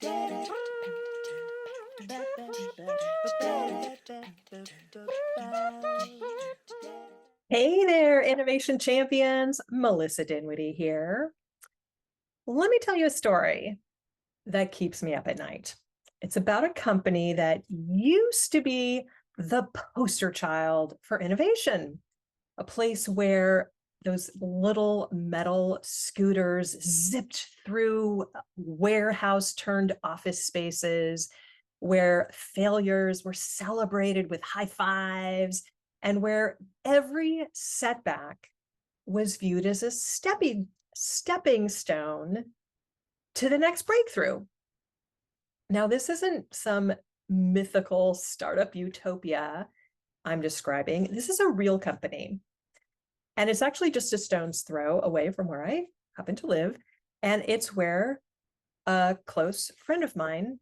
Hey there, innovation champions. Melissa Dinwiddie here. Let me tell you a story that keeps me up at night. It's about a company that used to be the poster child for innovation, a place where those little metal scooters zipped through warehouse turned office spaces, where failures were celebrated with high fives, and where every setback was viewed as a stepping stone to the next breakthrough. Now, this isn't some mythical startup utopia I'm describing. This is a real company. And it's actually just a stone's throw away from where I happen to live. And it's where a close friend of mine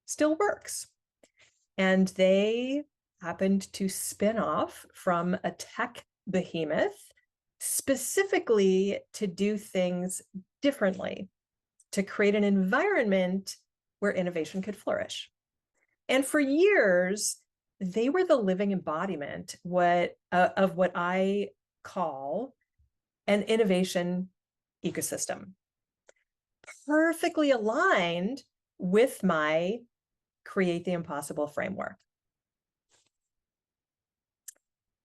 still works. And they happened to spin off from a tech behemoth specifically to do things differently, to create an environment where innovation could flourish. And for years, they were the living embodiment of what I call an innovation ecosystem, perfectly aligned with my Create the Impossible framework.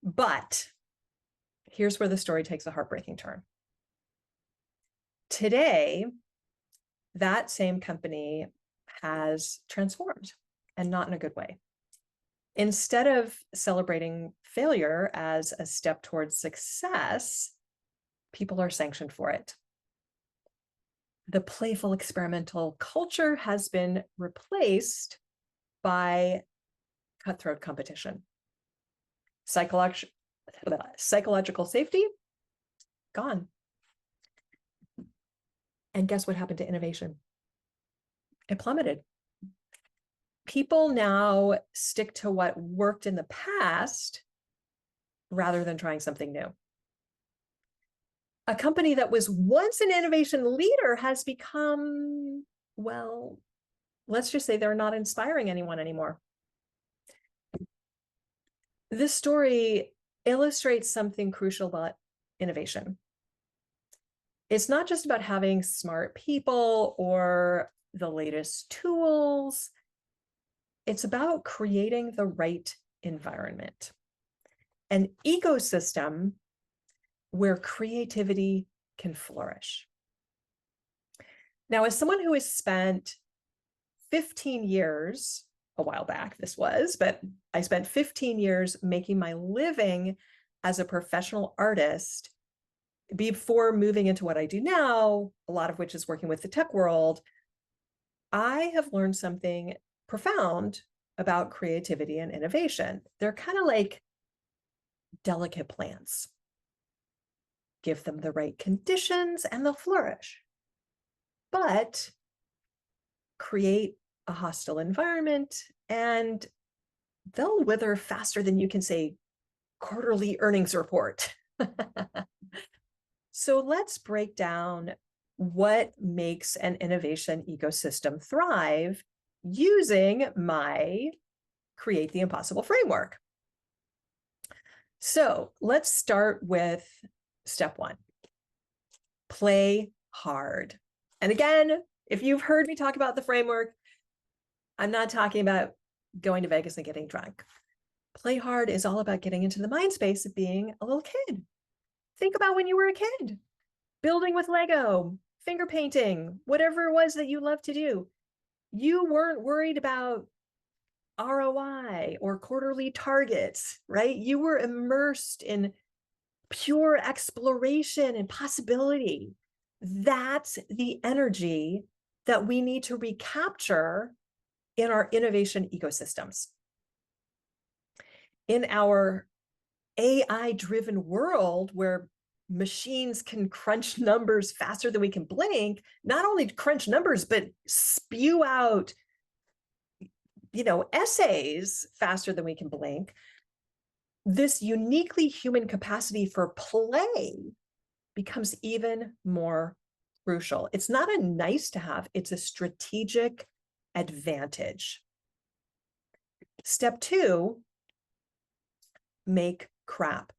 But here's where the story takes a heartbreaking turn. Today, that same company has transformed, and not in a good way. Instead of celebrating failure as a step towards success, people are sanctioned for it. The playful experimental culture has been replaced by cutthroat competition. Psychological safety, gone. And guess what happened to innovation? It plummeted. People now stick to what worked in the past rather than trying something new. A company that was once an innovation leader has become, well, let's just say they're not inspiring anyone anymore. This story illustrates something crucial about innovation. It's not just about having smart people or the latest tools. It's about creating the right environment, an ecosystem where creativity can flourish. Now, as someone who has spent 15 years, a while back this was, but I spent 15 years making my living as a professional artist before moving into what I do now, a lot of which is working with the tech world. I have learned something profound about creativity and innovation. They're kind of like delicate plants. Give them the right conditions and they'll flourish. But create a hostile environment and they'll wither faster than you can say quarterly earnings report. So let's break down what makes an innovation ecosystem thrive using my Create the Impossible framework. So let's start with step one. Play hard. And again, if you've heard me talk about the framework, I'm not talking about going to Vegas and getting drunk. Play hard is all about getting into the mind space of being a little kid. Think about when you were a kid, building with Lego, finger painting, whatever it was that you loved to do. You weren't worried about ROI or quarterly targets, right? You were immersed in pure exploration and possibility. That's the energy that we need to recapture in our innovation ecosystems. In our AI-driven world where machines can crunch numbers faster than we can blink, not only crunch numbers, but spew out, essays faster than we can blink, this uniquely human capacity for play becomes even more crucial. It's not a nice to have, it's a strategic advantage. Step 2, make crap.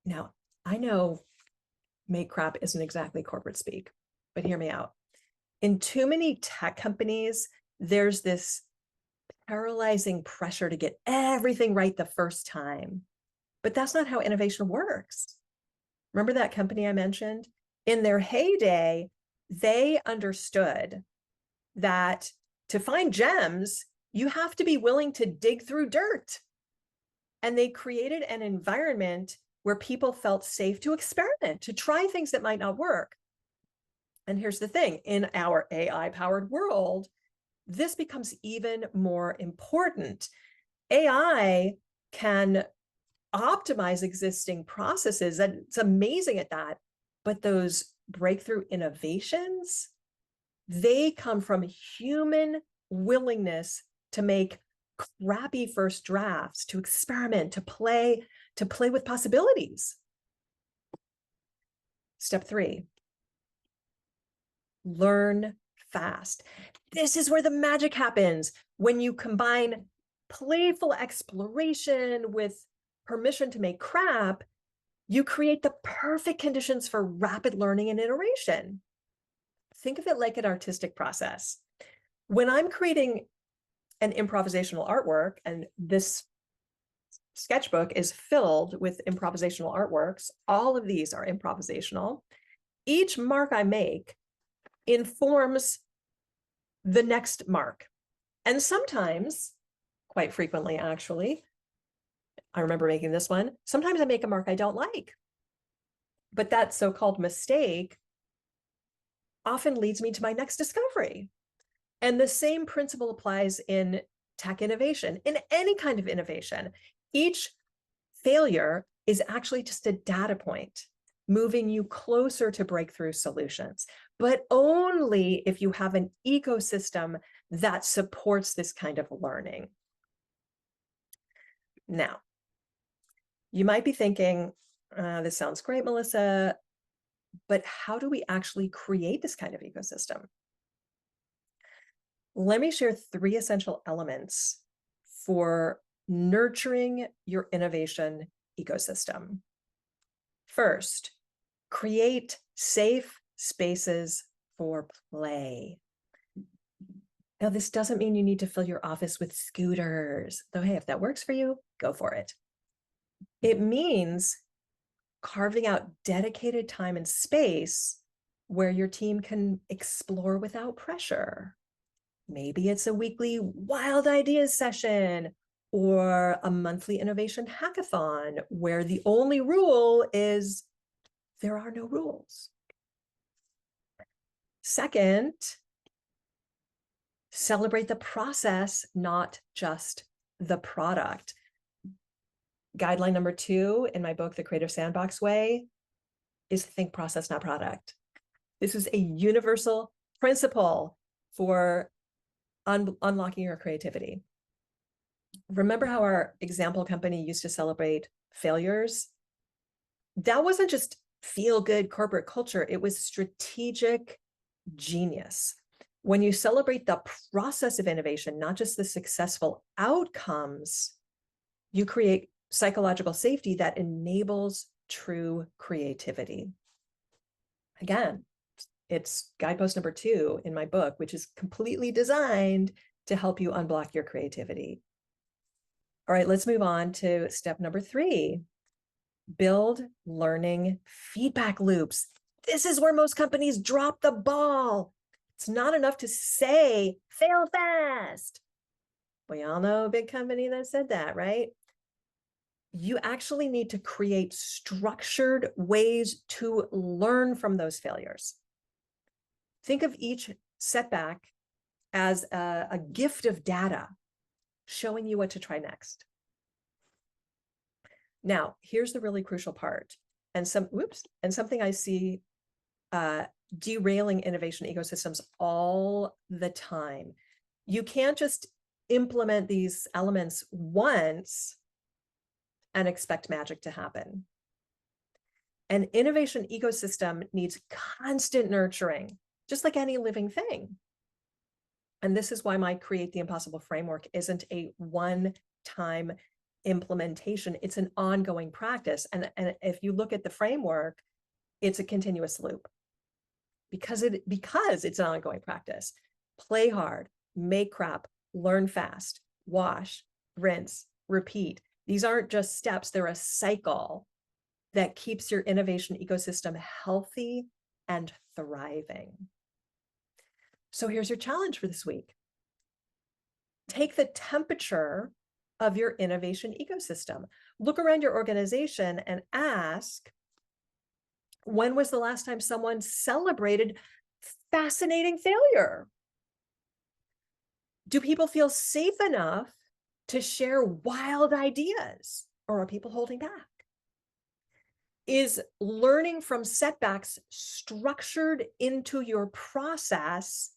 Now, I know make crap isn't exactly corporate speak, but hear me out. In too many tech companies, there's this paralyzing pressure to get everything right the first time. But that's not how innovation works. Remember that company I mentioned? In their heyday, they understood that to find gems, you have to be willing to dig through dirt. And they created an environment where people felt safe to experiment, to try things that might not work. And here's the thing, in our AI-powered world, this becomes even more important. AI can optimize existing processes, and it's amazing at that. But those breakthrough innovations, they come from human willingness to make crappy first drafts, to experiment, to play with possibilities. Step 3, learn fast. This is where the magic happens. When you combine playful exploration with permission to make crap, you create the perfect conditions for rapid learning and iteration. Think of it like an artistic process. When I'm creating an improvisational artwork, and this sketchbook is filled with improvisational artworks, all of these are improvisational. Each mark I make informs the next mark. And sometimes, quite frequently actually, I remember making this one, sometimes I make a mark I don't like. But that so-called mistake often leads me to my next discovery. And the same principle applies in tech innovation, in any kind of innovation. Each failure is actually just a data point, moving you closer to breakthrough solutions, but only if you have an ecosystem that supports this kind of learning. Now, you might be thinking, this sounds great, Melissa, but how do we actually create this kind of ecosystem? Let me share 3 essential elements for nurturing your innovation ecosystem. First, create safe spaces for play. Now, this doesn't mean you need to fill your office with scooters, though, hey, if that works for you, go for it. It means carving out dedicated time and space where your team can explore without pressure. Maybe it's a weekly wild ideas session or a monthly innovation hackathon where the only rule is there are no rules. Second, celebrate the process, not just the product. Guideline number 2 in my book, The Creative Sandbox Way, is think process, not product. This is a universal principle for unlocking your creativity. Remember how our example company used to celebrate failures? That wasn't just feel-good corporate culture, it was strategic genius. When you celebrate the process of innovation, not just the successful outcomes, you create psychological safety that enables true creativity. Again, it's guidepost number 2 in my book, which is completely designed to help you unblock your creativity. All right, let's move on to step number 3. Build learning feedback loops. This is where most companies drop the ball. It's not enough to say, fail fast. We all know a big company that said that, right? You actually need to create structured ways to learn from those failures. Think of each setback as a gift of data showing you what to try next. Now, here's the really crucial part, and something I see derailing innovation ecosystems all the time. You can't just implement these elements once and expect magic to happen. An innovation ecosystem needs constant nurturing, just like any living thing. And this is why my Create the Impossible framework isn't a one-time implementation. It's an ongoing practice. And if you look at the framework, it's a continuous loop because it's an ongoing practice. Play hard, make crap, learn fast, wash, rinse, repeat. These aren't just steps, they're a cycle that keeps your innovation ecosystem healthy and thriving. So here's your challenge for this week. Take the temperature of your innovation ecosystem. Look around your organization and ask, when was the last time someone celebrated fascinating failure? Do people feel safe enough to share wild ideas, or are people holding back? Is learning from setbacks structured into your process,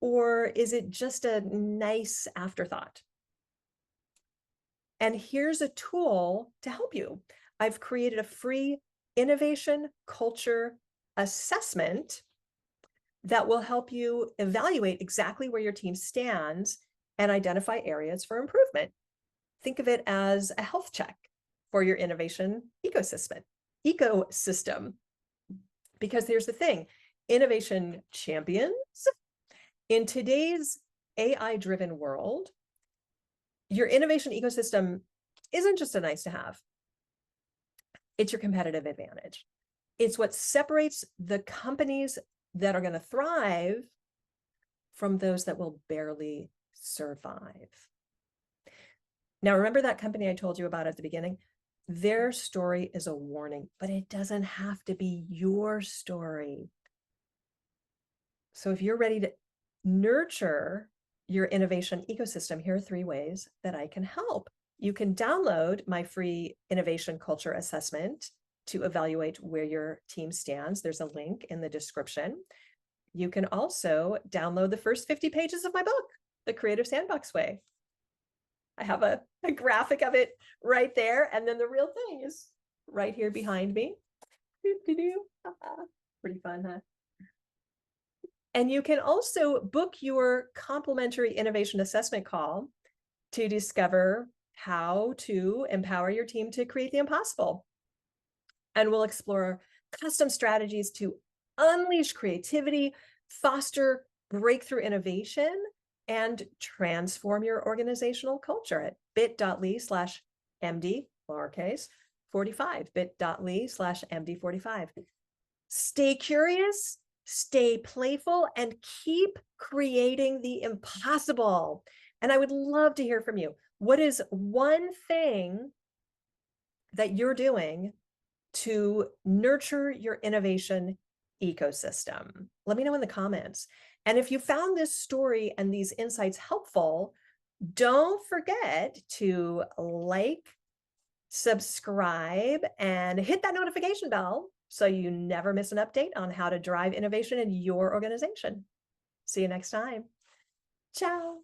or is it just a nice afterthought? And here's a tool to help you. I've created a free innovation culture assessment that will help you evaluate exactly where your team stands and identify areas for improvement. Think of it as a health check for your innovation ecosystem. Because here's the thing, innovation champions in today's AI-driven world, your innovation ecosystem isn't just a nice to have. It's your competitive advantage. It's what separates the companies that are going to thrive from those that will barely survive. Now, remember that company I told you about at the beginning? Their story is a warning, but it doesn't have to be your story. So if you're ready to nurture your innovation ecosystem, here are 3 ways that I can help. You can download my free innovation culture assessment to evaluate where your team stands. There's a link in the description. You can also download the first 50 pages of my book, The Creative Sandbox Way. I have a graphic of it right there. And then the real thing is right here behind me. Pretty fun, huh? And you can also book your complimentary innovation assessment call to discover how to empower your team to create the impossible. And we'll explore custom strategies to unleash creativity, foster breakthrough innovation, and transform your organizational culture at bit.ly/MD, lowercase, 45, bit.ly/MD45. Stay curious, stay playful, and keep creating the impossible. And I would love to hear from you. What is one thing that you're doing to nurture your innovation ecosystem? Let me know in the comments. And if you found this story and these insights helpful, don't forget to like, subscribe, and hit that notification bell so you never miss an update on how to drive innovation in your organization. See you next time. Ciao.